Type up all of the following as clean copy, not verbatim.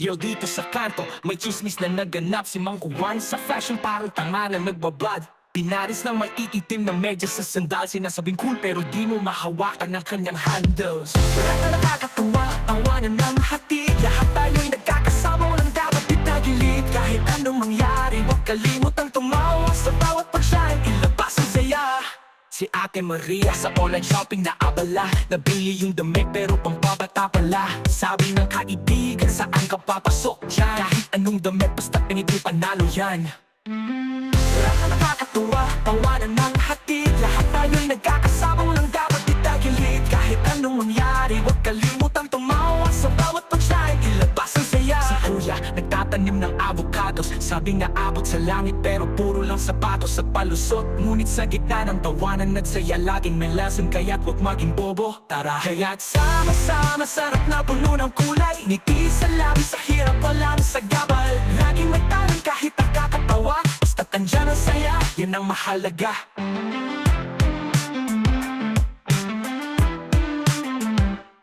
Yo, dito sa kanto, may chismis na naganap. Si Mang Juan sa fashion parang tanga na nagbabad. Pinaris ng may iitim na medyas sa sandal. Sinasabing cool pero di mo mahawakan ang kanyang handles. Lahat na nakakatuwa, tawanan ng hati. Lahat tayo'y nagkakasama, walang dapat itagilid. Kahit anong mangyari, huwag kalimutang tumawa. Sa bawat pagshine, ilabas ang saya. Si Ate Maria sa online shopping na abala. Nabili yung damit pero pampabata pala. Sabi ng kaibigan, saan ka papasok dyan? Kahit anong damit basta piniti panalo yan. Lahat na nakakatuwa, tawanan ng hatid. Lahat tayo'y nagkakasama, walang dapat itagilid. Kahit anong mangyari, huwag kalimutang tumawa. Sa bawat pagshine, ilabas ang saya. Si Kuya, nagtatanim ng avocados. Sabi nga abot sa langit pero puro lang sapatos sa palusot. Ngunit sa gitna ng tawanan at saya, laging may lesson kaya't huwag maging bobo. Tara, kaya't sama-sama, sarap na puno ng kulay. Ngiti sa labi, sa hirap walang sa gabal. Laging may talent kahit nakakatawa. Basta't andyan ang saya, yun ang mahalaga.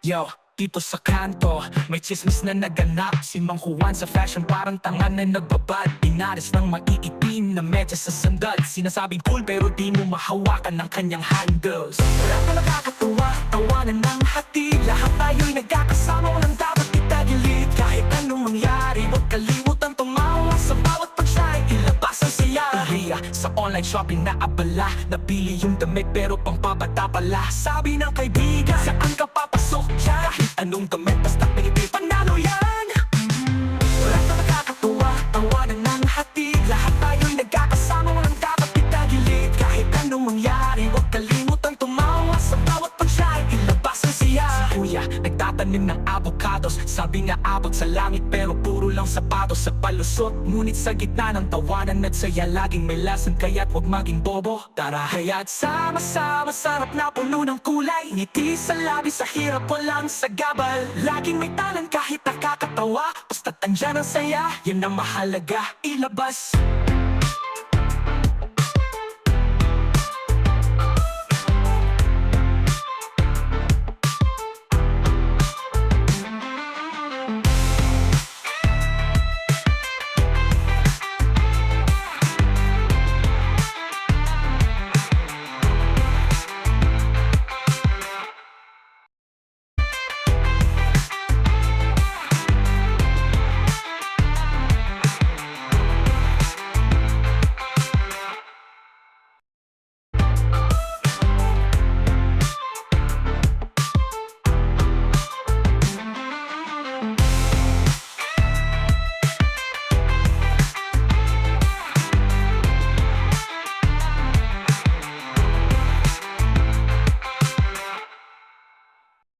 Yo, dito sa kanto, may chismis na naganap. Si Mang Juan sa fashion parang tanga na nagbabad. Pinaris ng maiitim na medyas sa sandal. Sinasabing cool pero di mo mahawakan ang kanyang handles. Lahat na nakakatuwa, tawanan ng hati. Lahat tayo'y nagkakasama, walang dapat itagilid. Kahit anong mangyari, huwag kalimutang tumawa. Sa bawat pagshine, ilabas ang saya. Maria, sa online shopping na abala. Nabili yung damit pero pampabata pala. Sabi ng kaibigan, saan ka papasok dyan? Kahit anong damit basta piniti panalo yan. Lahat na nakakatuwa, tawanan ng hati. Lahat tayo'y nagkakasama, walang dapat itagilid. Kahit anong mangyari, huwag kalimutang tumawa. Sa bawat pagshine, ilabas ang siya. Si Kuya, nagtatanim ng avocados. Sabi nga abot sa langit pero puro lang sapatos sa palusot. Ngunit sa gitna ng tawanan at saya, laging may lesson kaya't huwag maging bobo. Tara, kaya't sama-sama, sarap na puno ng kulay. Ngiti sa labi, sa hirap walang sa gabal. Laging may talent kahit nakakatawa. Basta't andyan ang saya, yun ang mahalaga. Ilabas